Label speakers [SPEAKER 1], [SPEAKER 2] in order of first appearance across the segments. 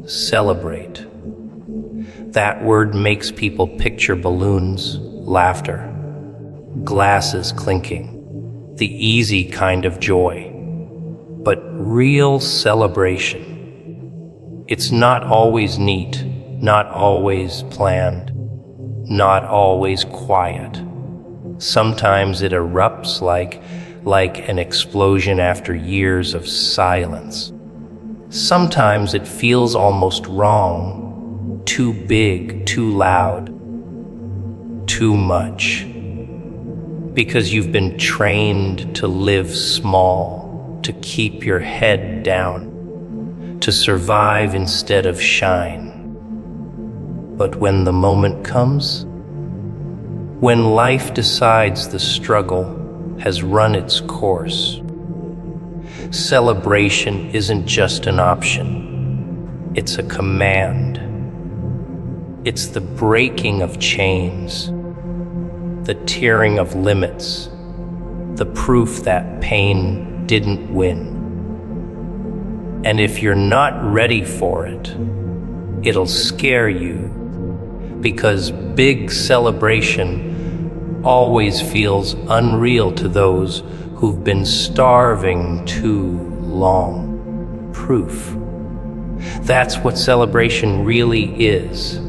[SPEAKER 1] Celebrate. That word makes people picture balloons, laughter, glasses clinking, the easy kind of joy. But real celebration, it's not always neat, not always planned, not always quiet. Sometimes it erupts like an explosion after years of silence. Sometimes it feels almost wrong, too big, too loud, too much. Because you've been trained to live small, to keep your head down, to survive instead of shine. But when the moment comes, when life decides the struggle has run its course, celebration isn't just an option, it's a command. It's the breaking of chains, the tearing of limits, the proof that pain didn't win. And if you're not ready for it, it'll scare you, because big celebration always feels unreal to those who've been starving too long. Proof. That's what celebration really is.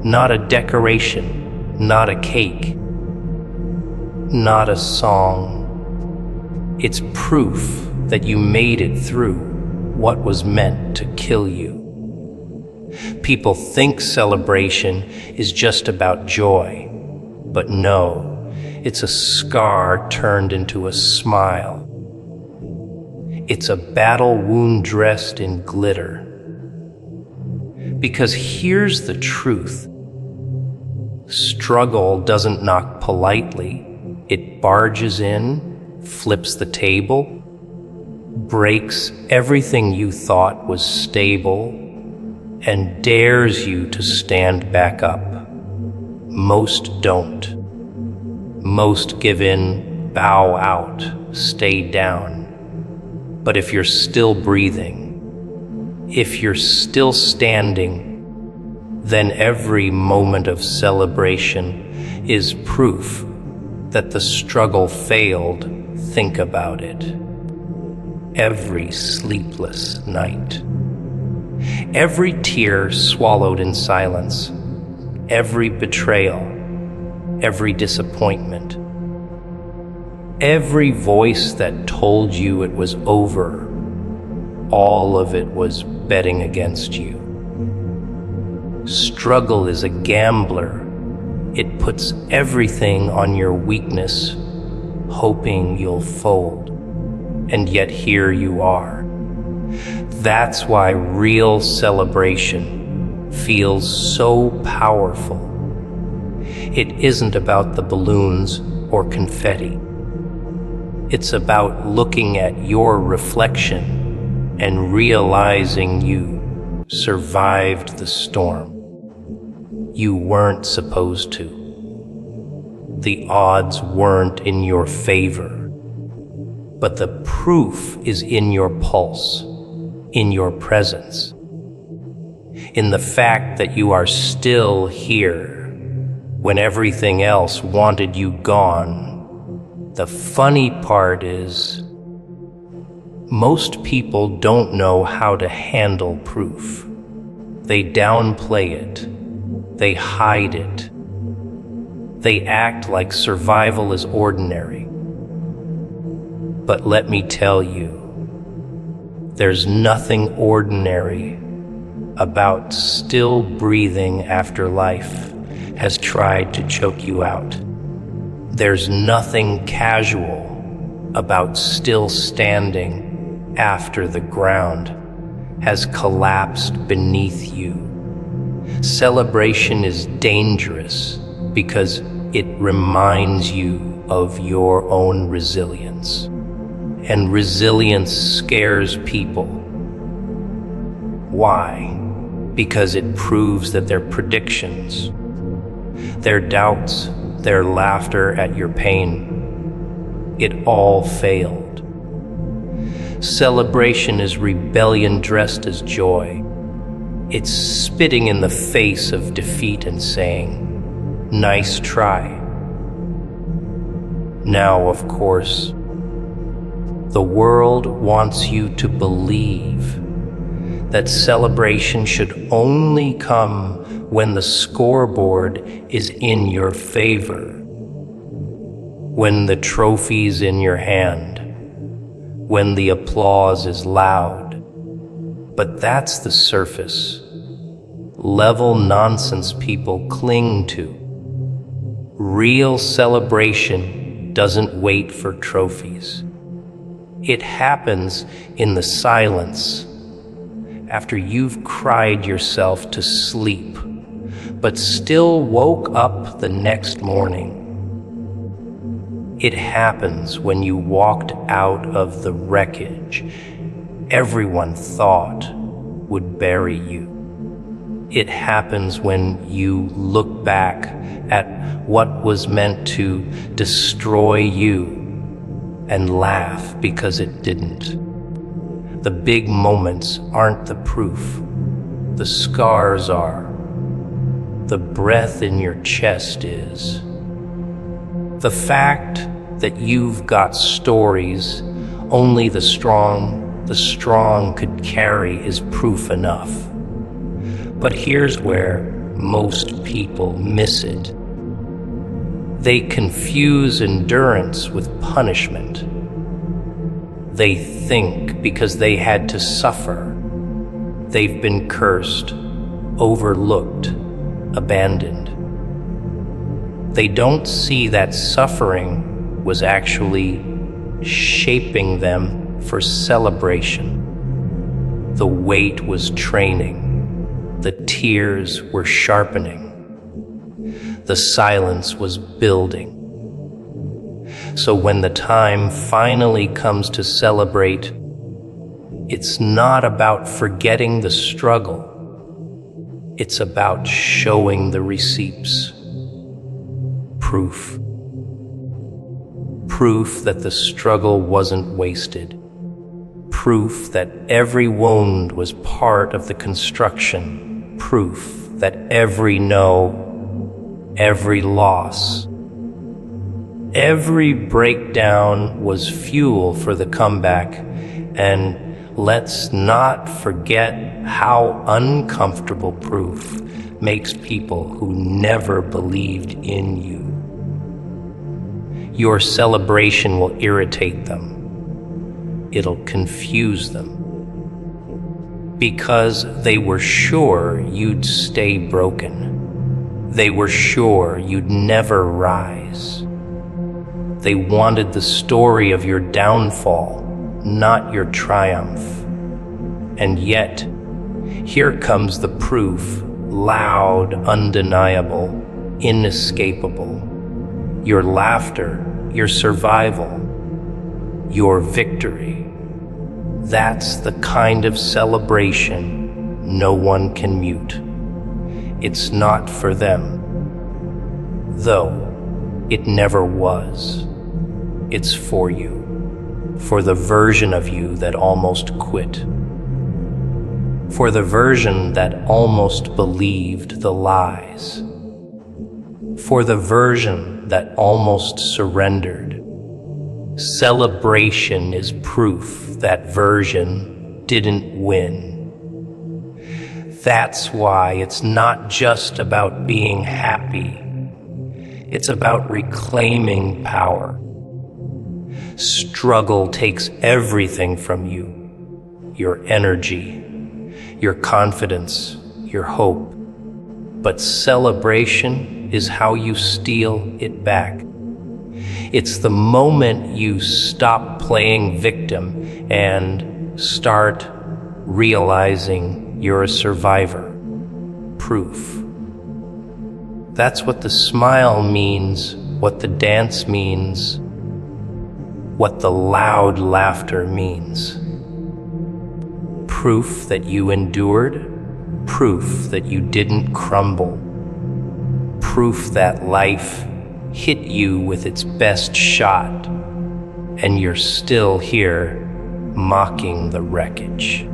[SPEAKER 1] Not a decoration, not a cake, not a song. It's proof that you made it through what was meant to kill you. People think celebration is just about joy, but no. It's a scar turned into a smile. It's a battle wound dressed in glitter. Because here's the truth. Struggle doesn't knock politely. It barges in, flips the table, breaks everything you thought was stable, and dares you to stand back up. Most don't. Most give in, bow out, stay down. But if you're still breathing, if you're still standing, then every moment of celebration is proof that the struggle failed. Think about it. Every sleepless night, every tear swallowed in silence, every betrayal, every disappointment, every voice that told you it was over, all of it was betting against you. Struggle is a gambler. It puts everything on your weakness, hoping you'll fold. And yet here you are. That's why real celebration feels so powerful. It isn't about the balloons or confetti. It's about looking at your reflection and realizing you survived the storm. You weren't supposed to. The odds weren't in your favor. But the proof is in your pulse, in your presence, in the fact that you are still here when everything else wanted you gone. The funny part is, most people don't know how to handle proof. They downplay it. They hide it. They act like survival is ordinary. But let me tell you, there's nothing ordinary about still breathing after life has tried to choke you out. There's nothing casual about still standing after the ground has collapsed beneath you. Celebration is dangerous because it reminds you of your own resilience. And resilience scares people. Why? Because it proves that their predictions, their doubts, their laughter at your pain, it all failed. Celebration is rebellion dressed as joy. It's spitting in the face of defeat and saying, "Nice try." Now, of course, the world wants you to believe that celebration should only come when the scoreboard is in your favor, when the trophy's in your hand, when the applause is loud. But that's the surface level nonsense people cling to. Real celebration doesn't wait for trophies. It happens in the silence, after you've cried yourself to sleep, but still woke up the next morning. It happens when you walked out of the wreckage everyone thought would bury you. It happens when you look back at what was meant to destroy you and laugh because it didn't. The big moments aren't the proof. The scars are. The breath in your chest is. The fact that you've got stories only the strong could carry is proof enough. But here's where most people miss it. They confuse endurance with punishment. They think because they had to suffer, they've been cursed, overlooked, abandoned. They don't see that suffering was actually shaping them for celebration. The weight was training. The tears were sharpening. The silence was building. So when the time finally comes to celebrate, it's not about forgetting the struggle. It's about showing the receipts. Proof. Proof that the struggle wasn't wasted. Proof that every wound was part of the construction. Proof that every no, every loss, every breakdown was fuel for the comeback. And let's not forget how uncomfortable proof makes people who never believed in you. Your celebration will irritate them. It'll confuse them. Because they were sure you'd stay broken. They were sure you'd never rise. They wanted the story of your downfall, not your triumph. And yet, here comes the proof, loud, undeniable, inescapable. Your laughter, your survival, your victory. That's the kind of celebration no one can mute. It's not for them, though it never was. It's for you, for the version of you that almost quit, for the version that almost believed the lies, for the version that almost surrendered. Celebration is proof that version didn't win. That's why it's not just about being happy. It's about reclaiming power. Struggle takes everything from you. Your energy, your confidence, your hope. But celebration is how you steal it back. It's the moment you stop playing victim and start realizing you're a survivor. Proof. That's what the smile means, what the dance means, what the loud laughter means. Proof that you endured, proof that you didn't crumble, proof that life hit you with its best shot, and you're still here mocking the wreckage.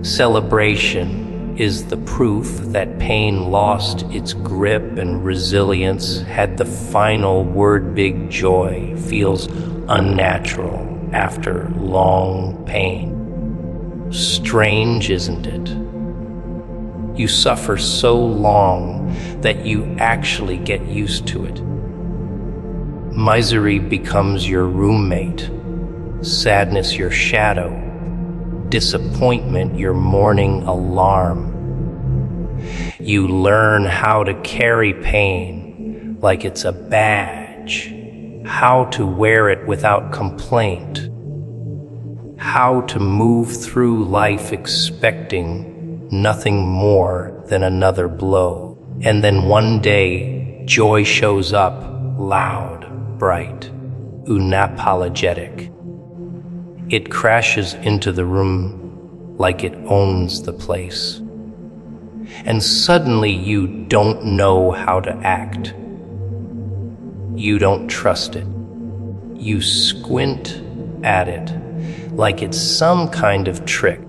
[SPEAKER 1] Celebration is the proof that pain lost its grip and resilience had the final word. Big joy feels unnatural after long pain. Strange, isn't it? You suffer so long that you actually get used to it. Misery becomes your roommate, sadness your shadow, disappointment your morning alarm. You learn how to carry pain like it's a badge, how to wear it without complaint, how to move through life expecting nothing more than another blow. And then one day, joy shows up, loud, bright, unapologetic. It crashes into the room like it owns the place. And suddenly you don't know how to act. You don't trust it. You squint at it like it's some kind of trick.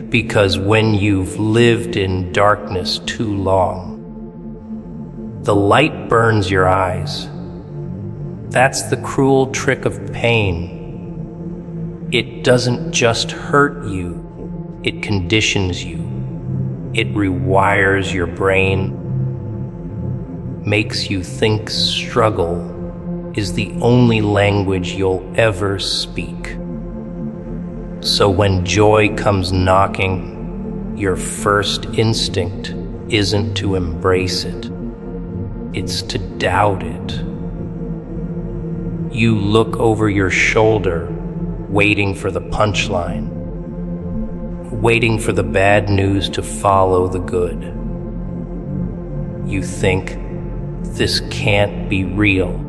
[SPEAKER 1] Because when you've lived in darkness too long, the light burns your eyes. That's the cruel trick of pain. It doesn't just hurt you, it conditions you. It rewires your brain, makes you think struggle is the only language you'll ever speak. So when joy comes knocking, your first instinct isn't to embrace it, it's to doubt it. You look over your shoulder, waiting for the punchline, waiting for the bad news to follow the good. You think, this can't be real.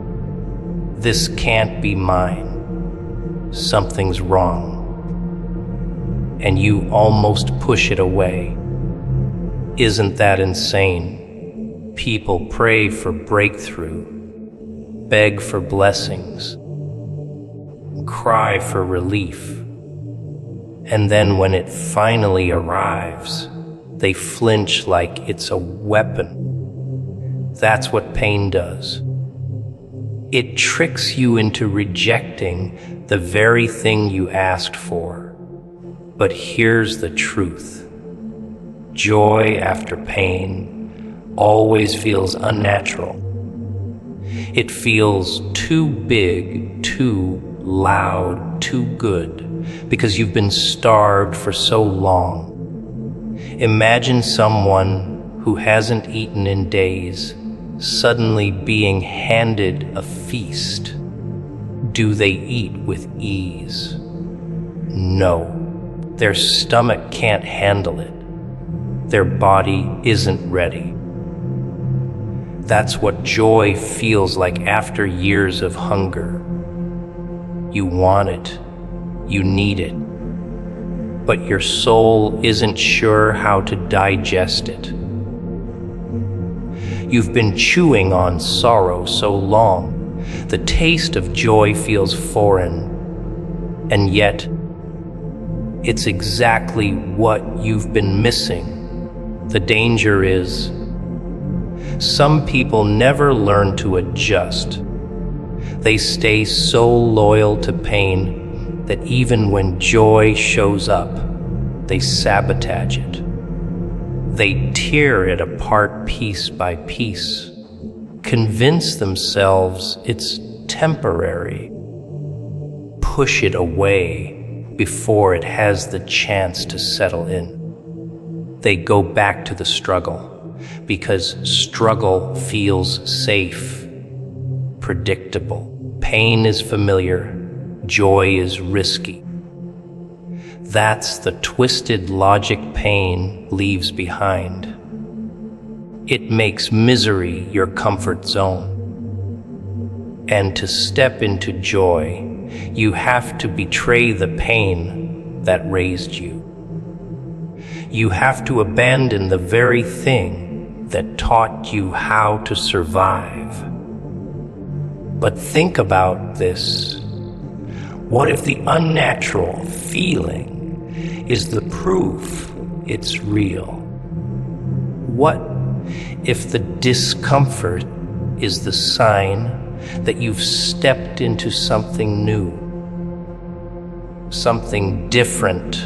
[SPEAKER 1] This can't be mine. Something's wrong. And you almost push it away. Isn't that insane? People pray for breakthrough, beg for blessings, cry for relief. And then when it finally arrives, they flinch like it's a weapon. That's what pain does. It tricks you into rejecting the very thing you asked for. But here's the truth. Joy after pain always feels unnatural. It feels too big, too loud, too good, because you've been starved for so long. Imagine someone who hasn't eaten in days suddenly being handed a feast. Do they eat with ease? No. Their stomach can't handle it. Their body isn't ready. That's what joy feels like after years of hunger. You want it. You need it. But your soul isn't sure how to digest it. You've been chewing on sorrow so long, the taste of joy feels foreign, and yet it's exactly what you've been missing. The danger is, some people never learn to adjust. They stay so loyal to pain that even when joy shows up, they sabotage it. They tear it apart piece by piece, convince themselves it's temporary, push it away before it has the chance to settle in. They go back to the struggle because struggle feels safe, predictable. Pain is familiar, joy is risky. That's the twisted logic pain leaves behind. It makes misery your comfort zone. And to step into joy, you have to betray the pain that raised you. You have to abandon the very thing that taught you how to survive. But think about this. What if the unnatural feeling is the proof it's real? What if the discomfort is the sign that you've stepped into something new, something different,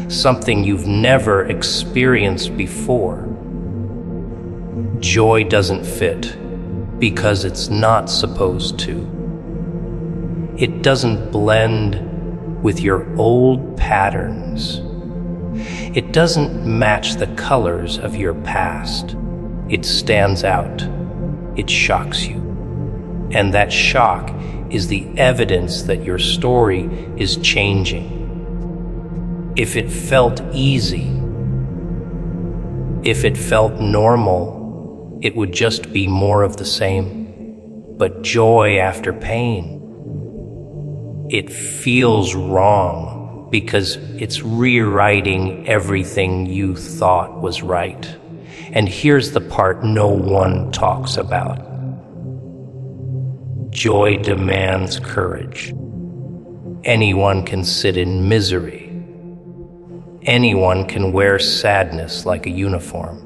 [SPEAKER 1] something you've never experienced before? Joy doesn't fit because it's not supposed to. It doesn't blend with your old patterns. It doesn't match the colors of your past. It stands out. It shocks you. And that shock is the evidence that your story is changing. If it felt easy, if it felt normal, it would just be more of the same. But joy after pain, it feels wrong because it's rewriting everything you thought was right. And here's the part no one talks about. Joy demands courage. Anyone can sit in misery. Anyone can wear sadness like a uniform.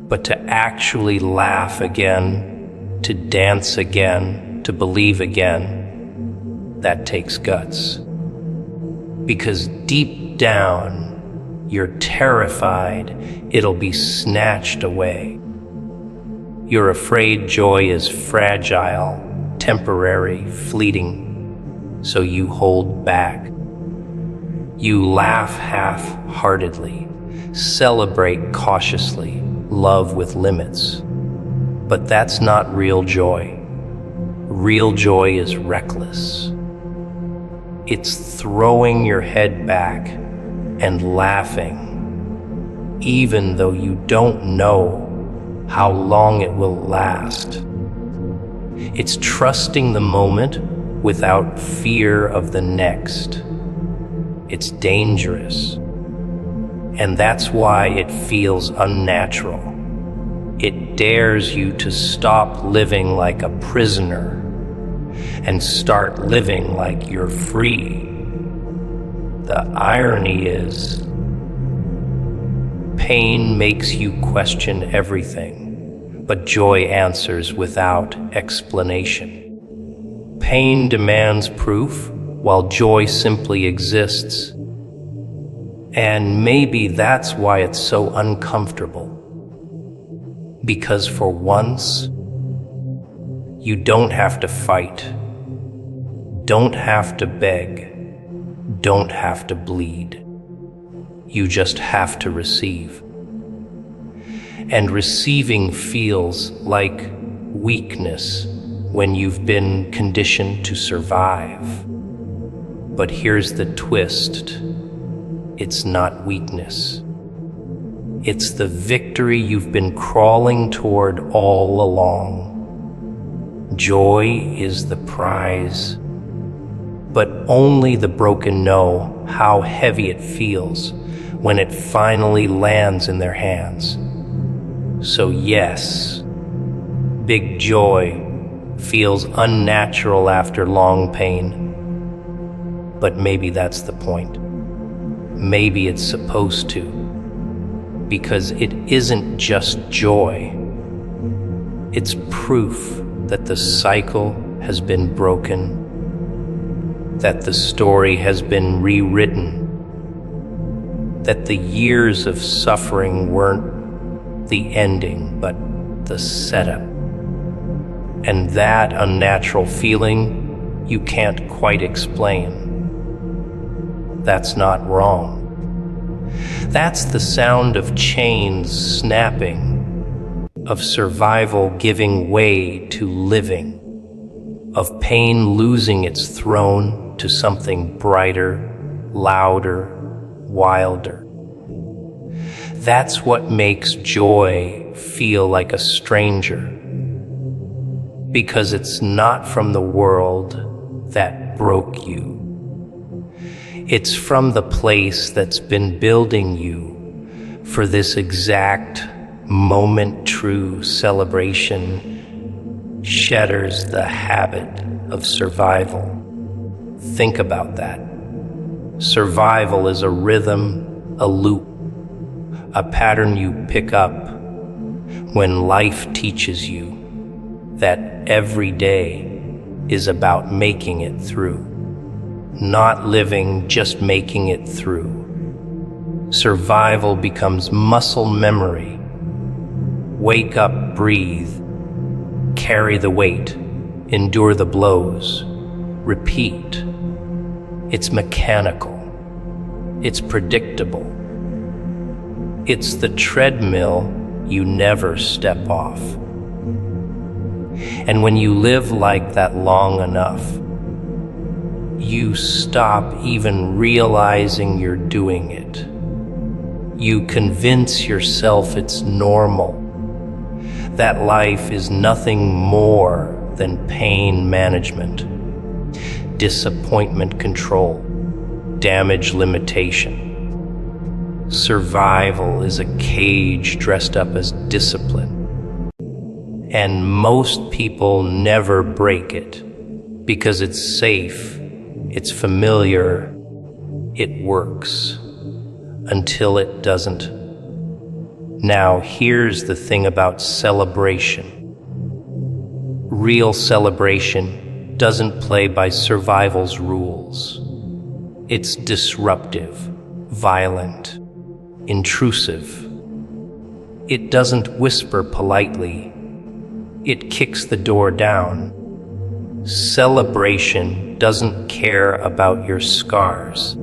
[SPEAKER 1] But to actually laugh again, to dance again, to believe again, that takes guts. Because deep down, you're terrified it'll be snatched away. You're afraid joy is fragile, temporary, fleeting, so you hold back. You laugh half-heartedly, celebrate cautiously, love with limits. But that's not real joy. Real joy is reckless. It's throwing your head back and laughing, even though you don't know how long it will last. It's trusting the moment without fear of the next. It's dangerous. And that's why it feels unnatural. It dares you to stop living like a prisoner and start living like you're free. The irony is, pain makes you question everything, but joy answers without explanation. Pain demands proof, while joy simply exists. And maybe that's why it's so uncomfortable. Because for once, you don't have to fight, don't have to beg, don't have to bleed. You just have to receive. And receiving feels like weakness when you've been conditioned to survive. But here's the twist. It's not weakness. It's the victory you've been crawling toward all along. Joy is the prize, but only the broken know how heavy it feels when it finally lands in their hands. So yes, big joy feels unnatural after long pain, but maybe that's the point. Maybe it's supposed to, because it isn't just joy. It's proof that the cycle has been broken, that the story has been rewritten, that the years of suffering weren't the ending, but the setup. And that unnatural feeling you can't quite explain. That's not wrong. That's the sound of chains snapping, of survival giving way to living, of pain losing its throne to something brighter, louder, wilder. That's what makes joy feel like a stranger, because it's not from the world that broke you. It's from the place that's been building you for this exact moment. True celebration shatters the habit of survival. Think about that. Survival is a rhythm, a loop, a pattern you pick up when life teaches you that every day is about making it through. Not living, just making it through. Survival becomes muscle memory. Wake up, breathe, carry the weight, endure the blows, repeat. It's mechanical. It's predictable. It's the treadmill you never step off. And when you live like that long enough, you stop even realizing you're doing it. You convince yourself it's normal, that life is nothing more than pain management, disappointment control, damage limitation. Survival is a cage dressed up as discipline. And most people never break it because it's safe, it's familiar, it works, until it doesn't. Now, here's the thing about celebration. Real celebration doesn't play by survival's rules. It's disruptive, violent, intrusive. It doesn't whisper politely. It kicks the door down. Celebration doesn't care about your scars.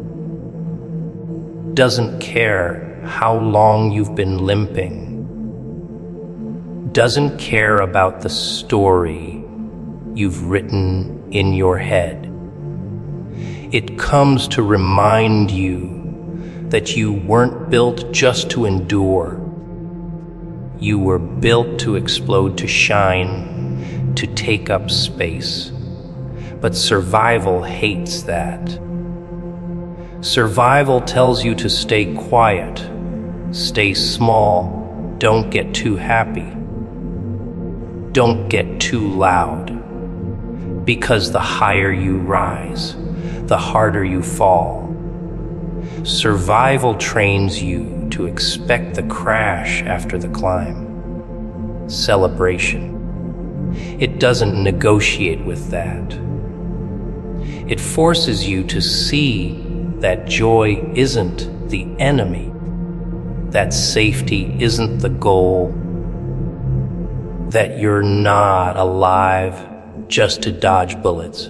[SPEAKER 1] Doesn't care how long you've been limping. Doesn't care about the story you've written in your head. It comes to remind you that you weren't built just to endure. You were built to explode, to shine, to take up space. But survival hates that. Survival tells you to stay quiet, stay small, don't get too happy, don't get too loud. Because the higher you rise, the harder you fall. Survival trains you to expect the crash after the climb. Celebration. It doesn't negotiate with that. It forces you to see that joy isn't the enemy, that safety isn't the goal, that you're not alive just to dodge bullets.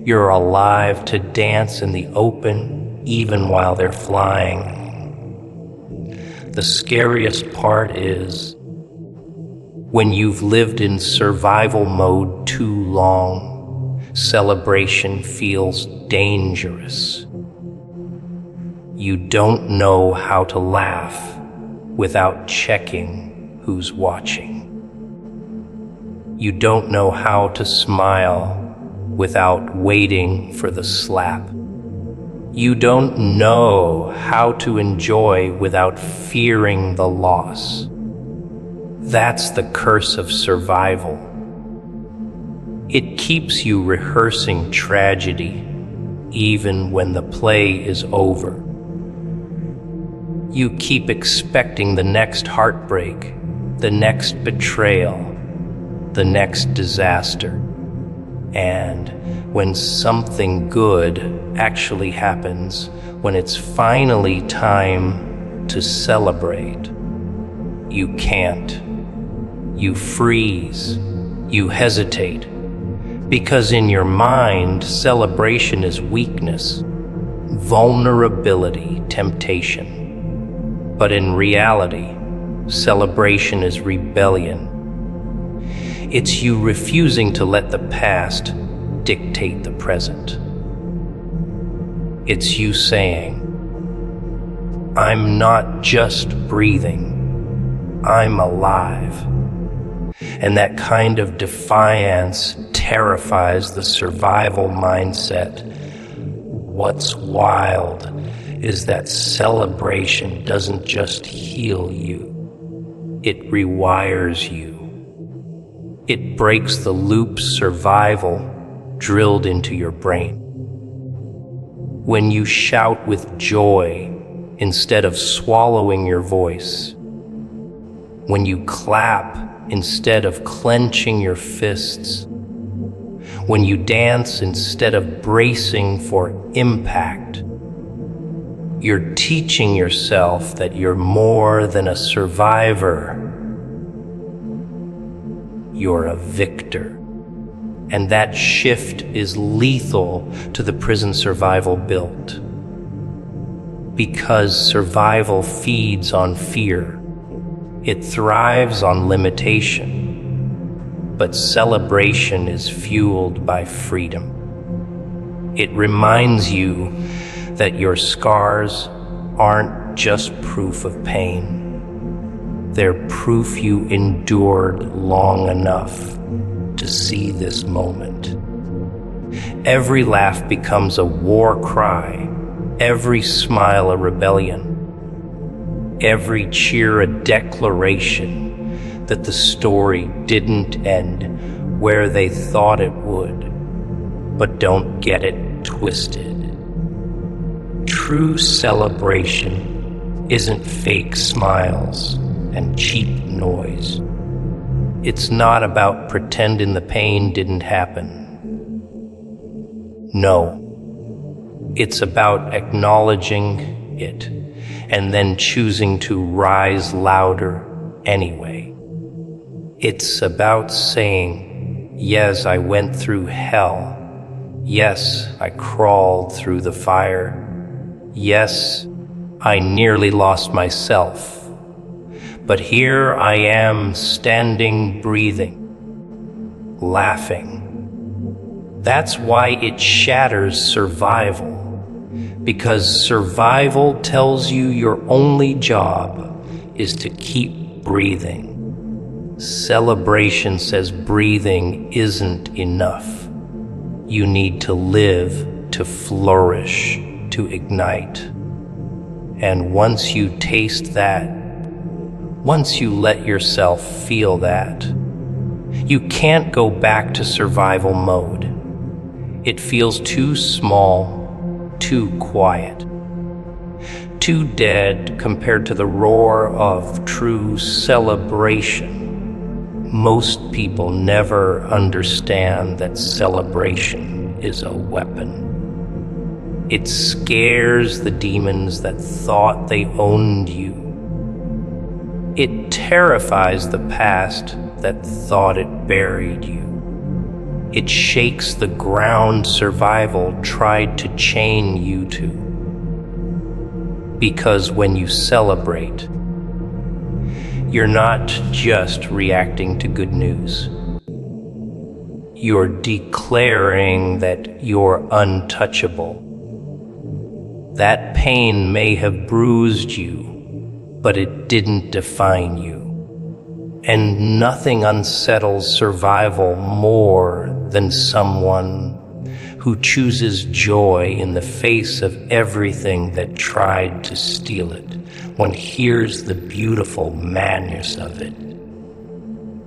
[SPEAKER 1] You're alive to dance in the open even while they're flying. The scariest part is when you've lived in survival mode too long, celebration feels dangerous. You don't know how to laugh without checking who's watching. You don't know how to smile without waiting for the slap. You don't know how to enjoy without fearing the loss. That's the curse of survival. It keeps you rehearsing tragedy even when the play is over. You keep expecting the next heartbreak, the next betrayal, the next disaster. And when something good actually happens, when it's finally time to celebrate, you can't. You freeze. You hesitate. Because in your mind, celebration is weakness, vulnerability, temptation. But in reality, celebration is rebellion. It's you refusing to let the past dictate the present. It's you saying, I'm not just breathing, I'm alive. And that kind of defiance terrifies the survival mindset. What's wild is that celebration doesn't just heal you, it rewires you. It breaks the loop survival drilled into your brain. When you shout with joy, instead of swallowing your voice, when you clap instead of clenching your fists, when you dance instead of bracing for impact, you're teaching yourself that you're more than a survivor. You're a victor. And that shift is lethal to the prison survival built. Because survival feeds on fear. It thrives on limitation. But celebration is fueled by freedom. It reminds you that your scars aren't just proof of pain. They're proof you endured long enough to see this moment. Every laugh becomes a war cry, every smile a rebellion, every cheer a declaration that the story didn't end where they thought it would. But don't get it twisted. True celebration isn't fake smiles and cheap noise. It's not about pretending the pain didn't happen. No, it's about acknowledging it and then choosing to rise louder anyway. It's about saying, yes, I went through hell. Yes, I crawled through the fire. Yes, I nearly lost myself. But here I am, standing, breathing, laughing. That's why it shatters survival. Because survival tells you your only job is to keep breathing. Celebration says breathing isn't enough. You need to live, to flourish, to ignite. And once you taste that, once you let yourself feel that, you can't go back to survival mode. It feels too small, too quiet, too dead compared to the roar of true celebration. Most people never understand that celebration is a weapon. It scares the demons that thought they owned you. It terrifies the past that thought it buried you. It shakes the ground survival tried to chain you to. Because when you celebrate, you're not just reacting to good news. You're declaring that you're untouchable. That pain may have bruised you, but it didn't define you. And nothing unsettles survival more than someone who chooses joy in the face of everything that tried to steal it. One hears the beautiful madness of it.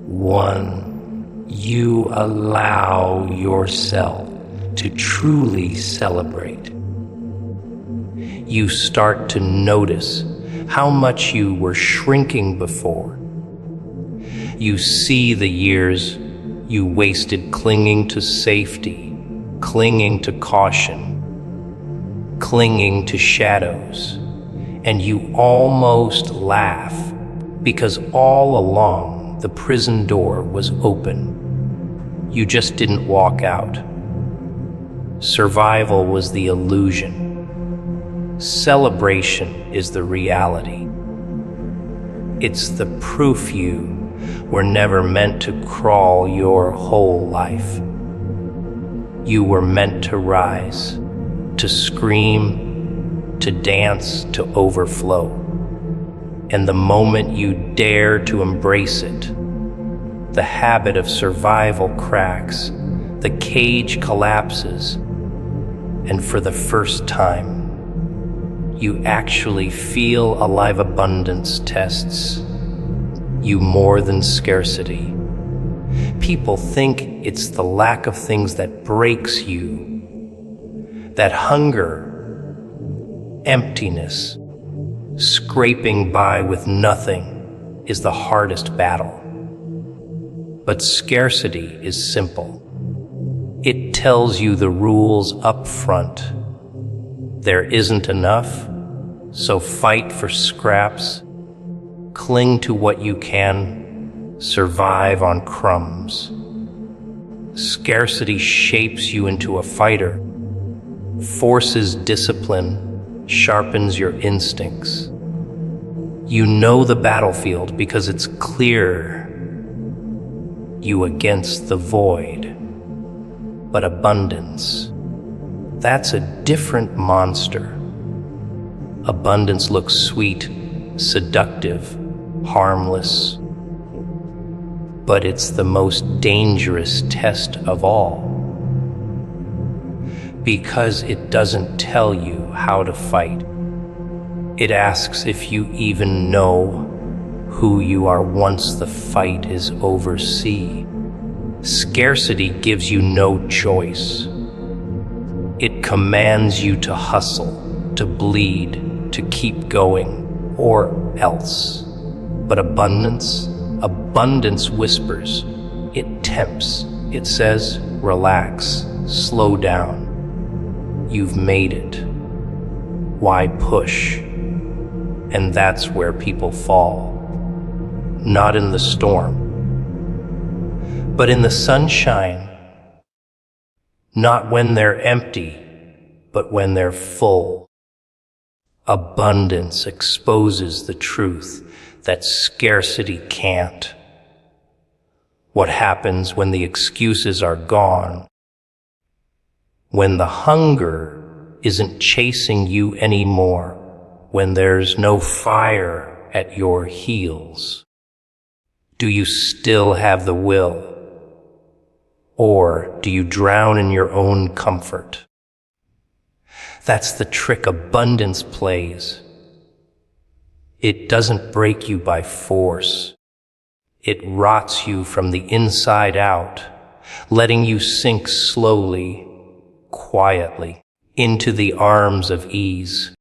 [SPEAKER 1] One, you allow yourself to truly celebrate. You start to notice how much you were shrinking before. You see the years you wasted clinging to safety, clinging to caution, clinging to shadows, and you almost laugh because all along the prison door was open. You just didn't walk out. Survival was the illusion. Celebration is the reality. It's the proof you were never meant to crawl your whole life. You were meant to rise, to scream, to dance, to overflow. And the moment you dare to embrace it, the habit of survival cracks, the cage collapses, and for the first time, you actually feel alive. Abundance tests you more than scarcity. People think it's the lack of things that breaks you, that hunger, emptiness, Scraping by with nothing is the hardest battle. But scarcity is simple. It tells you the rules up front. There isn't enough, so fight for scraps. Cling to what you can, survive on crumbs. Scarcity shapes you into a fighter, forces discipline, sharpens your instincts. You know the battlefield because it's clear. You against the void. But abundance, that's a different monster. Abundance looks sweet, seductive, harmless. But it's the most dangerous test of all. Because it doesn't tell you how to fight. It asks if you even know who you are once the fight is over. Scarcity gives you no choice. It commands you to hustle, to bleed, to keep going, or else. But abundance whispers. It tempts. It says, relax, slow down. You've made it. Why push? And that's where people fall. Not in the storm, but in the sunshine. Not when they're empty, but when they're full. Abundance exposes the truth that scarcity can't. What happens when the excuses are gone? When the hunger isn't chasing you anymore, when there's no fire at your heels. Do you still have the will? Or do you drown in your own comfort? That's the trick abundance plays. It doesn't break you by force. It rots you from the inside out, letting you sink slowly, quietly, into the arms of ease.